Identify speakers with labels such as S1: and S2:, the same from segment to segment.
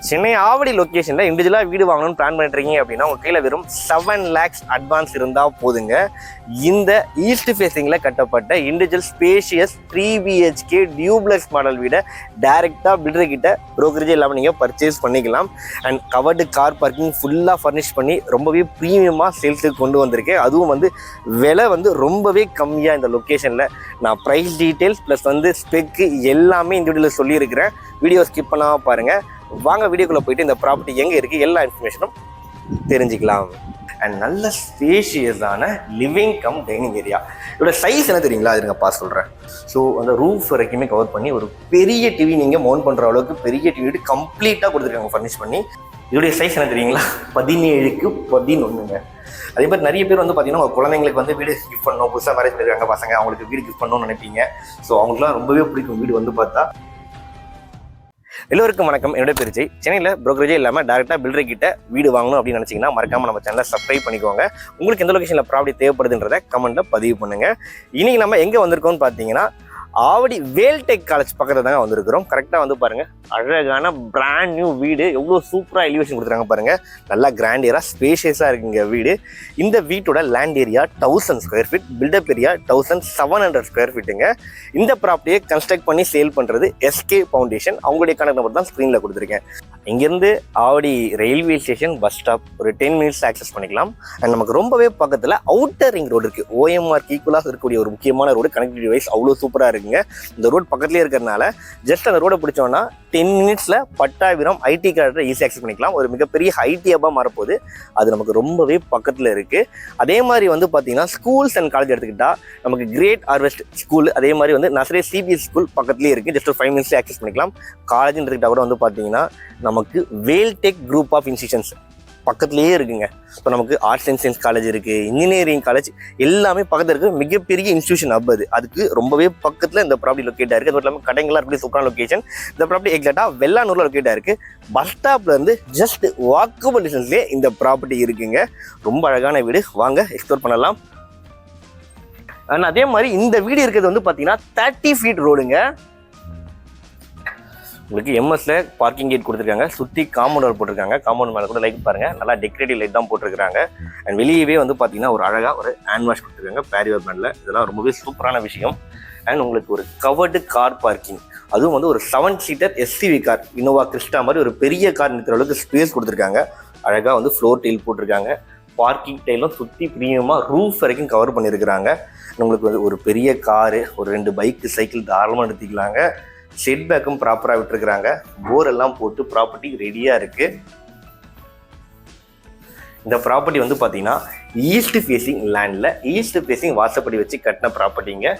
S1: சென்னை ஆவடி லொக்கேஷனில் இண்டிவிஜுவலாக வீடு வாங்கணும்னு பிளான் பண்ணிட்டுருக்கீங்க அப்படின்னா உங்கள் கையில் வெறும் 7 lakhs அட்வான்ஸ் இருந்தால் போதுங்க. இந்த ஈஸ்ட் ஃபேஸிங்கில் கட்டப்பட்ட individual spacious 3 BHK duplex model வீடை டைரெக்டாக பில்டர்கிட்ட ப்ரோக்கரேஜ் இல்லாமல் நீங்கள் பர்ச்சேஸ் பண்ணிக்கலாம். அண்ட் கவர்டு கார் பார்க்கிங் ஃபுல்லாக ஃபர்னிஷ் பண்ணி ரொம்பவே ப்ரீமியமாக சேல்ஸுக்கு கொண்டு வந்திருக்கேன். அதுவும் விலை ரொம்பவே கம்மியாக இந்த லொக்கேஷனில். நான் ப்ரைஸ் டீட்டெயில்ஸ் ப்ளஸ் ஸ்பெக்கு எல்லாமே இந்த வீடியோவில் சொல்லியிருக்கிறேன். வீடியோ ஸ்கிப் பண்ணாமல் பாருங்கள். வாங்க வீடியோக்குள்ளே போயிட்டு இந்த ப்ராப்பர்ட்டி எங்கே இருக்குது எல்லா இன்ஃபர்மேஷனும் தெரிஞ்சுக்கலாம். அண்ட் நல்ல ஸ்பேஷியஸான லிவிங் கம் டைனிங் ஏரியா. இதோட சைஸ் என்ன தெரியுங்களா? அது இருங்கப்பா சொல்கிறேன். ஸோ அந்த ரூஃப் வரைக்குமே கவர் பண்ணி ஒரு பெரிய டிவி நீங்கள் மவுண்ட் பண்ணுற அளவுக்கு பெரிய டிவி கம்ப்ளீட்டாக கொடுத்துருக்காங்க ஃபர்னிஷ் பண்ணி. இதோடைய சைஸ் என்ன தெரியுங்களா? 17க்கு 11. அதே மாதிரி நிறைய பேர் பார்த்தீங்கன்னா உங்கள் குழந்தைங்களுக்கு வீடு கிஃப்ட் பண்ணணும், புதுசாக மேரேஜ் பண்ணிருக்காங்க பசங்க, அவங்களுக்கு வீடு கிஃப்ட் பண்ணணும்னு நினைப்பீங்க. ஸோ அவங்களுக்குலாம் ரொம்பவே பிடிக்கும் வீடு பார்த்தா. எல்லோருக்கும் வணக்கம். என்னோட பேர் ஜெய். சென்னையில் ப்ரோக்கரேஜே இல்லாமல் டேரெக்டாக பில்டர் கிட்ட வீடு வாங்கணும் அப்படின்னு நினச்சிங்கன்னா மறக்காமல் நம்ம சேனலை சப்ஸ்கிரைப் பண்ணிக்கோங்க. உங்களுக்கு எந்த லொகேஷனில் ப்ராப்பர்ட்டி தேவைப்படுதுன்றதை கமெண்ட்டில் பதிவு பண்ணுங்கள். இன்றைக்கி நம்ம எங்கே வந்திருக்கோம்னு பார்த்தீங்கன்னா ஆவடி வேல்டெக் காலேஜ் பக்கத்தில் தாங்க வந்திருக்கிறோம். கரெக்டாக பாருங்கள், அழகான பிராண்ட் நியூ வீடு. எவ்வளோ சூப்பராக எலிவேஷன் கொடுத்துருக்காங்க பாருங்கள். நல்லா கிராண்ட் ஏரியா, ஸ்பேஷியஸாக இருக்குங்க வீடு. இந்த வீட்டோட land area 1000 square feet, built up area 1700 square ஃபீட்டுங்க. இந்த ப்ராப்பர்ட்டியை கன்ஸ்ட்ரக்ட் பண்ணி சேல் பண்ணுறது எஸ்கே ஃபவுண்டேஷன். அவங்களுடைய கணக்கு நம்பர் தான் ஸ்க்ரீனில் கொடுத்துருக்கேன். இங்கேருந்து Avadi railway station bus stop ஒரு 10 minutes ஆக்சஸ் பண்ணிக்கலாம். அண்ட் நமக்கு ரொம்பவே பக்கத்தில் அவுட்டர் ரிங் ரோடு இருக்குது. ஓஎம்ஆர் ஈக்குவலாக இருக்கக்கூடிய ஒரு முக்கியமான ரோடு. கனெக்டிவிட்டி வைஸ் அவ்வளோ சூப்பராக இருக்குங்க. இந்த ரோடு பக்கத்துலேயே இருக்கிறதுனால ஜஸ்ட் அந்த ரோடை பிடிச்சோன்னா 10 minutes பட்டாபிராம் ஐடி கார்டை ஈஸி ஆக்சஸ் பண்ணிக்கலாம். ஒரு மிகப்பெரிய ஐடி ஹப்பாக மாறப்போகுது. அது நமக்கு ரொம்பவே பக்கத்தில் இருக்குது. அதே மாதிரி பார்த்தீங்கன்னா ஸ்கூல்ஸ் அண்ட் காலேஜ் எடுத்துக்கிட்டால் நமக்கு கிரேட் ஹார்வெஸ்ட் ஸ்கூல், அதே மாதிரி நர்சரி சிபிஎஸ் ஸ்கூல் பக்கத்துலேயே இருக்குது. ஜஸ்ட் ஒரு 5 minutes ஆக்சஸ் பண்ணிக்கலாம். காலேஜ்னு எடுத்துக்கிட்டால் கூட பார்த்தீங்கன்னா நமக்கு வேல்டெக் குரூப் ஆஃப் இன்ஸ்டியூஷன்ஸ் பக்கத்துலேயே இருக்குங்க. இப்போ நமக்கு ஆர்ட்ஸ் அண்ட் சயின்ஸ் காலேஜ் இருக்குது, இன்ஜினியரிங் காலேஜ் எல்லாமே பக்கத்தில் இருக்குது. மிகப்பெரிய இன்ஸ்டியூஷன் ஹப் அது. அதுக்கு ரொம்பவே பக்கத்தில் இந்த ப்ராப்பர்ட்டி லொக்கேட்டாக இருக்குது. அது இல்லாமல் கடைங்களாக இருக்கக்கூடிய சூப்பரான லொக்கேஷன். இந்த ப்ராப்பர்ட்டி எக்ஸாக்டாக வெள்ளானூரில் லொக்கேட்டாக இருக்குது. பஸ் ஸ்டாப்லேருந்து ஜஸ்ட் வாக்கபிள் டிஸ்டன்ஸ்லேயே இந்த ப்ராப்பர்ட்டி இருக்குங்க. ரொம்ப அழகான வீடு. வாங்க எக்ஸ்ப்ளோர் பண்ணலாம். அண்ட் அதே மாதிரி இந்த வீடு இருக்கிறது பார்த்தீங்கன்னா 30 feet ரோடுங்க. உங்களுக்கு எம்எஸ்ல பார்க்கிங் கேட் கொடுத்துருக்காங்க. சுற்றி காம்பவுண்ட் போட்டிருக்காங்க. காம்பவுண்ட் மேலே கூட லைட் பாருங்கள், நல்லா டெக்கரேட்டிவ் லைட் தான் போட்டிருக்காங்க. அண்ட் வெளியவே பார்த்தீங்கன்னா ஒரு அழகாக ஒரு ஹேண்ட் வாஷ் கொடுத்துருக்காங்க பேரிவர் மேனில். இதெல்லாம் ரொம்பவே சூப்பரான விஷயம். அண்ட் உங்களுக்கு ஒரு கவர்டு கார் பார்க்கிங், அதுவும் ஒரு 7 seater SCV car, Innova Crysta மாதிரி ஒரு பெரிய கார் நிறுத்துற அளவுக்கு ஸ்பேஸ் கொடுத்துருக்காங்க. அழகாக ஃப்ளோர் டைல் போட்டிருக்காங்க. பார்க்கிங் டைலும் சுற்றி ப்ரீமியமாக ரூஃப் வரைக்கும் கவர் பண்ணியிருக்கிறாங்க. உங்களுக்கு ஒரு பெரிய காரு, ஒரு 2 பைக்கு சைக்கிள் தாராளமாக எடுத்துக்கலாங்க. செட் பேக்கும் ப்ராப்பராக விட்டுருக்குறாங்க. போர் எல்லாம் போட்டு ப்ராப்பர்ட்டி ரெடியாக இருக்குது. இந்த ப்ராப்பர்ட்டி பார்த்தீங்கன்னா ஈஸ்ட் ஃபேஸிங் லேண்டில் ஈஸ்ட் ஃபேஸிங் வாசப்படி வச்சு கட்டின ப்ராப்பர்ட்டிங்க.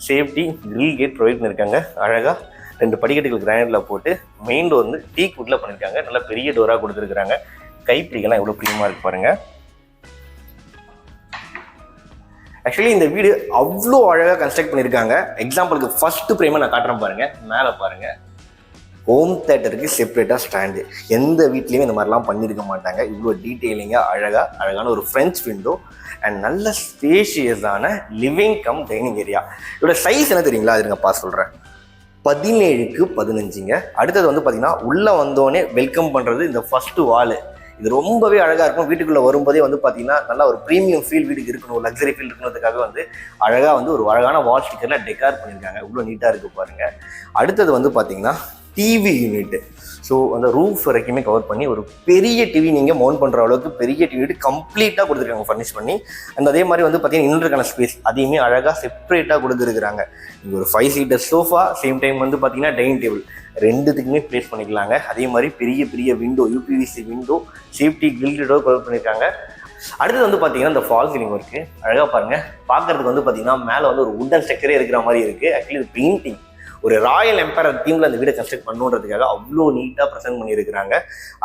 S1: சேஃப்டி கிரில் கேட் ப்ரொவைட் பண்ணியிருக்காங்க. அழகாக 2 படிக்கட்டுகள் கிரானைட்டில் போட்டு மெயின் டோர் டீக் வுட்டில் பண்ணியிருக்காங்க. நல்லா பெரிய டோராக கொடுத்துருக்குறாங்க. கைப்பிடிகள்லாம் எவ்வளோ ப்ரீமியமாக இருக்கு பாருங்கள். ஆக்சுவலி இந்த வீடு அவ்வளோ அழகாக கன்ஸ்ட்ரக்ட் பண்ணியிருக்காங்க. எக்ஸாம்பிளுக்கு ஃபர்ஸ்ட் ஃப்ரேமை நான் காட்டுறேன் பாருங்கள். மேலே பாருங்கள், ஹோம் தேட்டருக்கு செப்பரேட்டாக ஸ்டாண்டு. எந்த வீட்லேயுமே இந்த மாதிரிலாம் பண்ணியிருக்க மாட்டாங்க. இவ்வளோ டீட்டெயிலிங்காக அழகான ஒரு ஃப்ரெஞ்ச் விண்டோ அண்ட் நல்ல ஸ்பேஷியஸான லிவிங் கம் டைனிங் ஏரியா. இதோட சைஸ் என்ன தெரியுங்களா? அது இருங்கப்பா சொல்கிறேன். 17க்கு 15. அடுத்தது பார்த்தீங்கன்னா உள்ளே வந்தோடனே வெல்கம் பண்ணுறது இந்த ஃபர்ஸ்ட் வாலு. இது ரொம்பவே அழகாக இருக்கும். வீட்டுக்குள்ளே வரும்போதே பார்த்தீங்கன்னா நல்லா ஒரு ப்ரீமியம் ஃபீல் வீட்டுக்கு இருக்கணும், லக்ஸரி ஃபீல் இருக்கணுன்றதுக்காக அழகாக ஒரு அழகான வால் ஸ்டிக்கரில் டெக்கார் பண்ணியிருக்காங்க. இவ்வளோ நீட்டாக இருக்குது பாருங்கள். அடுத்தது பார்த்தீங்கன்னா டிவி யூனிட்டு. ஸோ அந்த ரூஃப் வரைக்குமே கவர் பண்ணி ஒரு பெரிய டிவி நீங்கள் மவுண்ட் பண்ணுற அளவுக்கு பெரிய டிவி கம்ப்ளீட்டாக கொடுத்துருக்காங்க ஃபர்னிஷ் பண்ணி. அந்த அதே மாதிரி பார்த்தீங்கன்னா இன்னொருக்கான ஸ்பேஸ் அதையுமே அழகாக செப்பரேட்டாக கொடுத்துருக்குறாங்க. இங்கே ஒரு 5 seater சோஃபா, சேம் டைம் பார்த்தீங்கன்னா டைனிங் டேபிள் ரெண்டுத்துக்குமே ப்ளேஸ் பண்ணிக்கலாங்க. அதே மாதிரி பெரிய பெரிய விண்டோ, யூபிவிசி விண்டோ, சேஃப்டி கிரில்டோ கவர் பண்ணியிருக்காங்க. அடுத்தது பார்த்தீங்கன்னா இந்த ஃபால் சீலிங் ஒர்க்கு அழகாக பாருங்கள். பார்க்குறதுக்கு பார்த்தீங்கன்னா மேலே ஒரு வுட்டன் ஸ்ட்ரக்சரே இருக்கிற மாதிரி இருக்குது. ஆக்சுவலி இது பெயிண்டிங் ஒரு ராயல் எம்பரர் தீமில் அந்த வீடை கன்ஸ்ட்ரக்ட் பண்ணுன்றதுக்காக அவ்வளோ நீட்டாக ப்ரெசென்ட் பண்ணியிருக்கிறாங்க.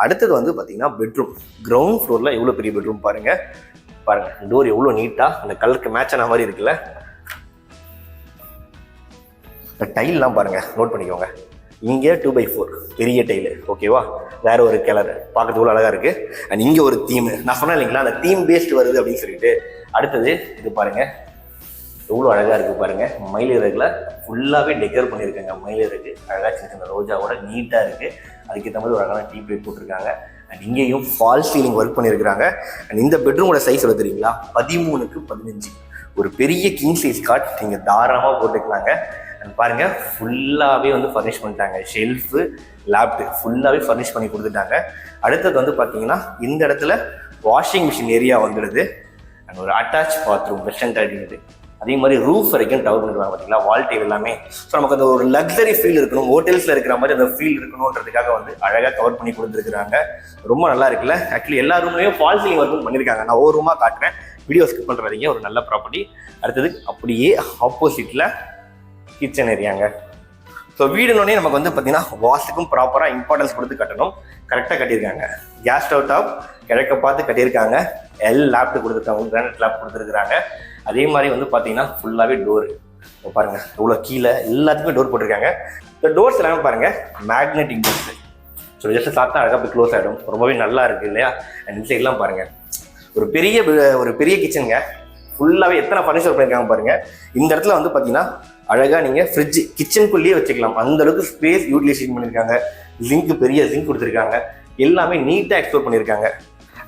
S1: அடுத்தது பார்த்தீங்கன்னா பெட்ரூம். கிரவுண்ட் ஃப்ளோரில் எவ்வளோ பெரிய பெட்ரூம் பாருங்கள். டோர் எவ்வளோ நீட்டாக அந்த கலருக்கு மேட்ச் ஆன மாதிரி இருக்குல்ல. இந்த டைல்லாம் பாருங்கள், நோட் பண்ணிக்கோங்க. இங்கே 2x4 பெரிய டைலு, ஓகேவா? வேற ஒரு கலர் பார்க்கறதுக்குள்ள அழகாக இருக்குது. அண்ட் இங்கே ஒரு தீம், நான் சொன்னேன் இல்லைங்களா அந்த தீம் பேஸ்ட் வருது அப்படின்னு சொல்லிட்டு. அடுத்தது இது பாருங்கள், எவ்வளோ அழகாக இருக்குது பாருங்கள். மயில் இறகுல ஃபுல்லாகவே டெக்கர் பண்ணியிருக்காங்க. மயில் இறகு அழகாக சின்ன சின்ன ரோஜாவோட நீட்டாக இருக்குது. அதுக்கேற்ற மாதிரி ஒரு அழகான டீ பிளேட் போட்டிருக்காங்க. அண்ட் இங்கேயும் ஃபால் சீலிங் ஒர்க் பண்ணியிருக்காங்க. அண்ட் இந்த பெட்ரூமோட சைஸ் எவ்வளோ தெரியுங்களா? 13x15. ஒரு பெரிய கிங் சைஸ் காட் நீங்கள் தாராளமாக போட்டுக்கலாங்க. அண்ட் பாருங்கள், ஃபுல்லாகவே வந்து ஃபர்னிஷ் பண்ணிட்டாங்க. ஷெல்ஃபு, லேப்டு ஃபுல்லாகவே ஃபர்னிஷ் பண்ணி கொடுத்துட்டாங்க. அடுத்தது வந்து பார்த்தீங்கன்னா இந்த இடத்துல வாஷிங் மிஷின் ஏரியா வந்துடுது. அண்ட் ஒரு அட்டாச் பாத்ரூம், வெஸ்டர்ன் டாய்லெட், அதே மாதிரி ரூஃப் வரைக்கும் டவர் பண்ணிடுவாங்க பார்த்தீங்களா, வால் டைல் எல்லாமே. ஸோ நமக்கு அந்த ஒரு லக்ஸரி ஃபீல் இருக்கணும், ஹோட்டல்ஸில் இருக்கிற மாதிரி அந்த ஃபீல் இருக்கணுன்றதுக்காக வந்து அழகாக கவர் பண்ணி கொடுத்துருக்குறாங்க. ரொம்ப நல்லா இருக்குல்ல. ஆக்சுவலி எல்லா ரூம்லையும் ஃபால் சீலிங் ஒர்க்கும் பண்ணியிருக்காங்க. நான் ஒரு ரூமாக காட்டுறேன், வீடியோ ஸ்கிப் பண்ணுறீங்க. ஒரு நல்ல ப்ராப்பர்ட்டி. அடுத்தது அப்படியே ஆப்போசிட்டில் கிச்சன் ஏரியாங்க. ஸோ வீடுனோடனே நமக்கு வந்து பார்த்தீங்கன்னா வாஷுக்கும் ப்ராப்பராக இம்பார்ட்டன்ஸ் கொடுத்து கட்டணும். கரெக்டாக கட்டியிருக்காங்க. கேஸ் ஸ்டவ் டாப் கிழக்க பார்த்து கட்டியிருக்காங்க. லேப்டு கொடுத்துருக்காங்க, கிரானைட் லேப் கொடுத்துருக்குறாங்க. அதே மாதிரி வந்து பார்த்தீங்கன்னா ஃபுல்லாகவே டோரு பாருங்கள், இவ்வளோ கீழே எல்லாத்துக்குமே டோர் போட்டிருக்காங்க. இந்த டோர்ஸ் எல்லாமே பாருங்கள் மேக்னெட்டிக் டோர்ஸ். ஸோ ஜஸ்ட் சாப்பிட்டா அழகாக போய் க்ளோஸ் ஆகிடும். ரொம்பவே நல்லா இருக்குது இல்லையா? அண்ட் இந்த சைட்லாம் பாருங்கள், ஒரு பெரிய கிச்சனுங்க. ஃபுல்லாகவே எத்தனை ஃபர்னிச்சர் பண்ணியிருக்காங்க பாருங்கள். இந்த இடத்துல வந்து பார்த்தீங்கன்னா அழகாக நீங்கள் ஃப்ரிட்ஜ் கிச்சனுக்குள்ளேயே வச்சுக்கலாம். அந்தளவுக்கு ஸ்பேஸ் யூட்டிலைசேஷன் பண்ணியிருக்காங்க. ஜிங்க், பெரிய ஜிங்க் கொடுத்துருக்காங்க. எல்லாமே நீட்டாக எக்ஸ்ப்ளோர் பண்ணியிருக்காங்க.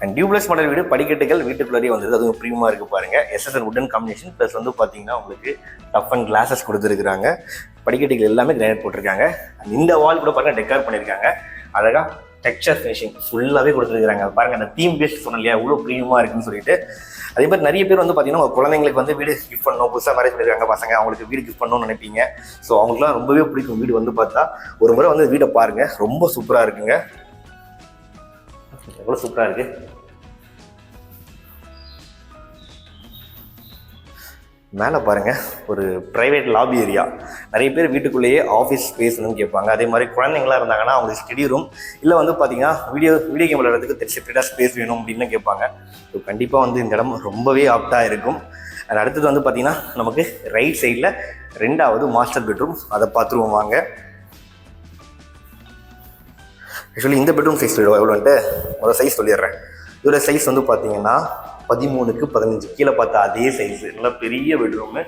S1: அண்ட் டியூப்ளஸ் மாடல் வீடு, படிக்கட்டுகள் வீட்டுக்குள்ளேயே வந்தது. அதுவும் ப்ரீமியமாக இருக்குது பாருங்கள். எஸ்எஸ்என் உடன் காம்பினேஷன் ப்ளஸ் வந்து பார்த்தீங்கன்னா உங்களுக்கு டஃப் அண்ட் கிளாஸஸ் கொடுத்துருக்குறாங்க. படிக்கட்டுகள் எல்லாமே கிரானைட் போட்டிருக்காங்க. அண்ட் இந்த வால் கூட பாருங்கள் டெக்கார் பண்ணியிருக்காங்க. அழகாக டெக்ஸ்சர் ஃபினிஷிங் ஃபுல்லாகவே கொடுத்துருக்காங்க. பாருங்கள், அந்த தீம் பேஸ்ட் சொன்னோம் இல்லையா, எவ்வளோ ப்ரீமியமாக இருக்குன்னு சொல்லிட்டு. அதே மாதிரி நிறைய பேர் வந்து பார்த்தீங்கன்னா உங்கள் குழந்தைங்களுக்கு வந்து வீடு கிஃப்ட் பண்ணணும், புதுசாக மேரேஜ் பண்ணியிருக்காங்க பசங்க, அவங்களுக்கு வீடு கிஃப்ட் பண்ணணும்னு நினைப்பீங்க. ஸோ அவங்களுக்குலாம் ரொம்பவே பிடிக்கும் வீடு. வந்து பார்த்தா ஒரு முறை வந்து வீடை பாருங்கள், ரொம்ப சூப்பராக இருக்குங்க. எவ்வளோ சூப்பராக இருக்குது. மேலே பாருங்கள், ஒரு ப்ரைவேட் லாபி ஏரியா. நிறைய பேர் வீட்டுக்குள்ளேயே ஆஃபீஸ் ஸ்பேஸ்னு கேட்பாங்க. அதே மாதிரி குழந்தைங்களாம் இருந்தாங்கன்னா அவங்களுக்கு ஸ்டடி ரூம், இல்லை வந்து பார்த்தீங்கன்னா வீடியோ கேம் விளையாடுறதுக்கு செப்பரேட்டாக ஸ்பேஸ் வேணும் அப்படின்னு கேட்பாங்க. ஸோ கண்டிப்பாக வந்து இந்த இடம் ரொம்பவே ஆப்டாக இருக்கும். அண்ட் அடுத்தது வந்து பார்த்தீங்கன்னா நமக்கு ரைட் சைடில் 2வது மாஸ்டர் பெட்ரூம். அதை பார்த்துருவோம் வாங்க. ஆக்சுவலி இந்த பெட்ரூம் சைஸ் எவ்வளோன்ட்டு ஒரு சைஸ் சொல்லிடுறேன். இதோட சைஸ் வந்து பார்த்தீங்கன்னா 13x15. கீழே பார்த்தா அதே சைஸு, நல்லா பெரிய பெட்ரூமு.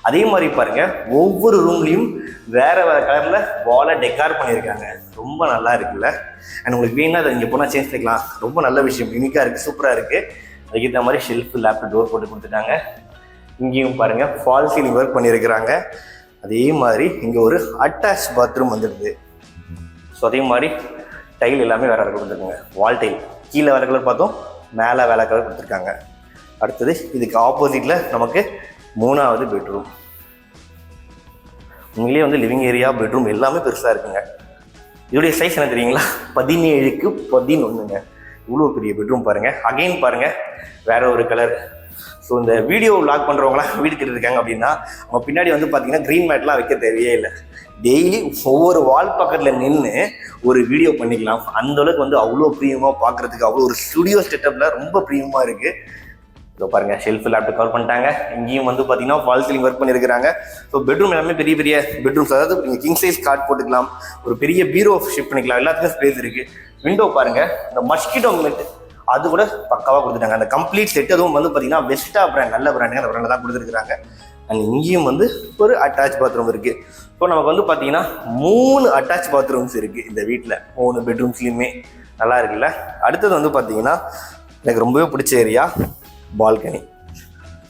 S1: அதே மாதிரி பாருங்கள், ஒவ்வொரு ரூம்லேயும் வேறு கலரில் வாலை டெக்கார் பண்ணியிருக்காங்க. ரொம்ப நல்லா இருக்குல்ல. அண்ட் உங்களுக்கு வேணும்னா அதை இங்கே போனால் சேஞ்ச் பண்ணிக்கலாம். ரொம்ப நல்ல விஷயம், யூனிக்காக இருக்குது, சூப்பராக இருக்குது. அதுக்கேற்ற மாதிரி ஷெல்ஃபு, லேப்டு, டோர் போட்டு கொடுத்துட்டாங்க. இங்கேயும் பாருங்கள் ஃபால் சீலிங் ஒர்க் பண்ணியிருக்கிறாங்க. அதே மாதிரி இங்கே ஒரு அட்டாச் பாத்ரூம் வந்துடுது. ஸோ அதே மாதிரி டைல் எல்லாமே வேறு கலர் கொடுத்துருக்குங்க. வால் டைல் கீழே வேறு கலர் பார்த்தோம், மேலே வேலை கலர் கொடுத்துருக்காங்க. அடுத்தது இதுக்கு ஆப்போசிட்டில் நமக்கு 3வது பெட்ரூம். உண்மையிலேயே வந்து லிவிங் ஏரியா, பெட்ரூம் எல்லாமே பெருசாக இருக்குங்க. இதோடைய சைஸ் என்ன தெரியுங்களா? 17x11. இவ்வளோ பெரிய பெட்ரூம் பாருங்கள். அகைன் பாருங்கள், வேற ஒரு கலர். ஸோ இந்த வீடியோ வ்ளாக் பண்ணுறவங்களாம் வீடு கட்டிட்டு இருக்காங்க அப்படின்னா அவங்க பின்னாடி வந்து பார்த்தீங்கன்னா க்ரீன் மேட்லாம் வைக்க தேவையே இல்லை. டெய்லி ஒவ்வொரு வால் பக்கத்தில் நின்று ஒரு வீடியோ பண்ணிக்கலாம். அந்தளவுக்கு வந்து அவ்வளோ ப்ரீமியமாக பார்க்குறதுக்கு அவ்வளோ ஒரு ஸ்டுடியோ செட்டப்பில் ரொம்ப ப்ரீமியமாக இருக்குது. ஸோ பாருங்கள், ஷெல்ஃபு, லேப்டாப் கவர் பண்ணிட்டாங்க. இங்கேயும் வந்து பார்த்தீங்கன்னா ஃபால் சீலிங் ஒர்க் பண்ணியிருக்கிறாங்க. ஸோ பெட்ரூம் எல்லாமே பெரிய பெரிய பெட்ரூம்ஸ். அதாவது நீங்கள் கிங் சைஸ் காட் போட்டுக்கலாம், ஒரு பெரிய பீரோ ஷிஃப்ட் பண்ணிக்கலாம், எல்லாத்துக்கும் ஸ்பேஸ் இருக்குது. விண்டோ பாருங்கள், இந்த மஸ்கிட்டோ மெட் அது கூட பக்காவாக கொடுத்துட்டாங்க. அந்த கம்ப்ளீட் செட். அதுவும் வந்து பார்த்தீங்கன்னா வெஸ்டா பிராண்ட், நல்ல பிராண்டுங்க, அந்த பிராண்டில் தான் கொடுத்துருக்குறாங்க. அண்ட் இங்கேயும் வந்து ஒரு அட்டாச் பாத்ரூம் இருக்குது. ஸோ நமக்கு வந்து பார்த்தீங்கன்னா 3 அட்டாச் பாத்ரூம்ஸ் இருக்குது இந்த வீட்டில். 3 பெட்ரூம்ஸ்லையுமே நல்லா இருக்குல்ல. அடுத்தது வந்து பார்த்தீங்கன்னா எனக்கு ரொம்பவே பிடிச்ச ஏரியா பால்கனி.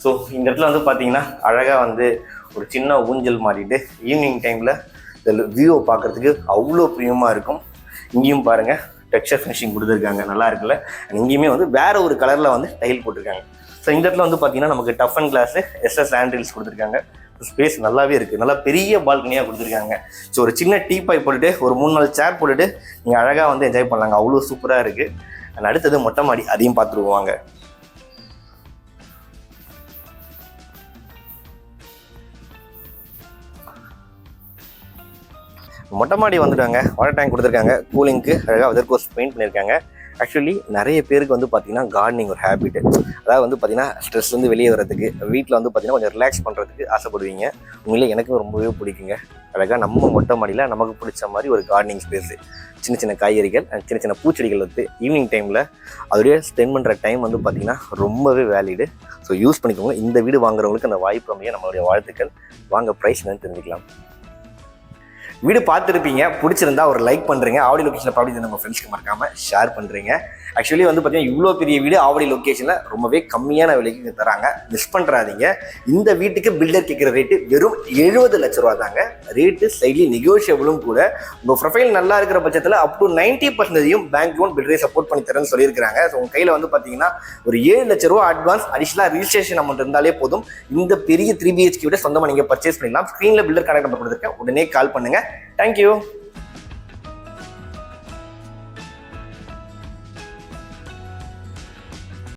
S1: ஸோ இந்த இடத்துல வந்து பார்த்தீங்கன்னா அழகாக வந்து ஒரு சின்ன ஊஞ்சல் மாட்டிட்டு ஈவினிங் டைமில் இந்த வியூவை பார்க்குறதுக்கு அவ்வளோ ப்ரீமியமாக இருக்கும். இங்கேயும் பாருங்கள் டெக்ஸ்சர் ஃபினிஷிங் கொடுத்துருக்காங்க, நல்லா இருக்குல்ல. அண்ட் இங்கேயுமே வந்து வேறு ஒரு கலரில் வந்து டைல் போட்டிருக்காங்க. ஸோ இந்த இடத்துல வந்து பார்த்தீங்கன்னா நமக்கு tough and class, SS handles கொடுத்துருக்காங்க. ஸ்பேஸ் நல்லாவே இருக்குது, நல்லா பெரிய பால்கனியாக கொடுத்துருக்காங்க. ஸோ ஒரு சின்ன டீப்பாய் போட்டுட்டு ஒரு 3-4 சேர் போட்டுட்டு நீங்கள் அழகாக வந்து என்ஜாய் பண்ணலாங்க. அவ்வளோ சூப்பராக இருக்குது. அண்ட் அடுத்தது மொட்டை மாடி, அதையும் பார்த்துருவாங்க. மொட்டை மாடி வந்துட்டாங்க. வாட்டர் டேங்க் கொடுத்துருக்காங்க, கூலிங்க்கு அழகாக வெதர் கோர்ஸ் பெயிண்ட் பண்ணியிருக்காங்க. ஆக்சுவலி நிறைய பேருக்கு வந்து பார்த்தீங்கன்னா கார்டனிங் ஒரு ஹேபிட். அதாவது வந்து பார்த்தீங்கன்னா ஸ்ட்ரெஸ் வந்து வெளியே வரதுக்கு, வீட்டில் வந்து பார்த்தீங்கன்னா கொஞ்சம் ரிலாக்ஸ் பண்ணுறதுக்கு ஆசைப்படுவீங்க. உண்மையிலே எனக்கும் ரொம்பவே பிடிக்குங்க. அழகாக நம்ம மொட்டை மாடியில் நமக்கு பிடிச்ச மாதிரி ஒரு கார்டனிங் ஸ்பேஸு, சின்ன சின்ன காய்கறிகள் அண்ட் சின்ன சின்ன பூச்செடிகள் வந்து ஈவினிங் டைமில் அதோடய ஸ்பெண்ட் பண்ணுற டைம் வந்து பார்த்திங்கன்னா ரொம்பவே வேலிடு. ஸோ யூஸ் பண்ணிக்கோங்க. இந்த வீடு வாங்குறவங்களுக்கு அந்த வாய்ப்பு அமைய நம்மளுடைய வாழ்த்துக்கள். வாங்க ப்ரைஸ் என்னன்னு தெரிஞ்சுக்கலாம். வீடு பார்த்துருப்பீங்க, பிடிச்சிருந்தா ஒரு லைக் பண்ணுறீங்க. ஆவடி லொக்கேஷனில் ப்ராப்பர்ட்டி நம்ம ஃப்ரெண்ட்ஸ்க்கு மறக்காமல் ஷேர் பண்ணுறீங்க. ஆக்சுவலி வந்து பார்த்தீங்கன்னா இவ்வளோ பெரிய வீடு ஆவடி லொக்கேஷனில் ரொம்பவே கம்மியான விலைக்கு தராங்க. மிஸ் பண்ணுறாதீங்க. இந்த வீட்டுக்கு பில்டர் கேட்குற ரேட்டு வெறும் 70 லட்ச ரூபா தாங்க. ரேட்டு ஸ்லைட்லி நெகோஷியபிளும் கூட. உங்கள் ப்ரொஃபைல் நல்லா இருக்கிற பட்சத்தில் அப் டு 90% பேங்க் லோன் பில்டரே சப்போர்ட் பண்ணி தரேன்னு சொல்லியிருக்காங்க. ஸோ உங்கள் கையில் வந்து பார்த்தீங்கன்னா ஒரு 7 லட்ச ரூபா அட்வான்ஸ் அடிஷனலாக ரிஜிஸ்ட்ரேஷன் அமௌண்ட் இருந்தாலே போதும். இந்த பெரிய 3 BHK விட சொந்தமாக நீங்கள் பர்ச்சேஸ் பண்ணிக்கலாம். ஸ்க்ரீனில் பில்டர் கான்டாக்ட் நம்பர் கொடுத்துருக்கேன். உடனே கால் பண்ணுங்கள். Thank you.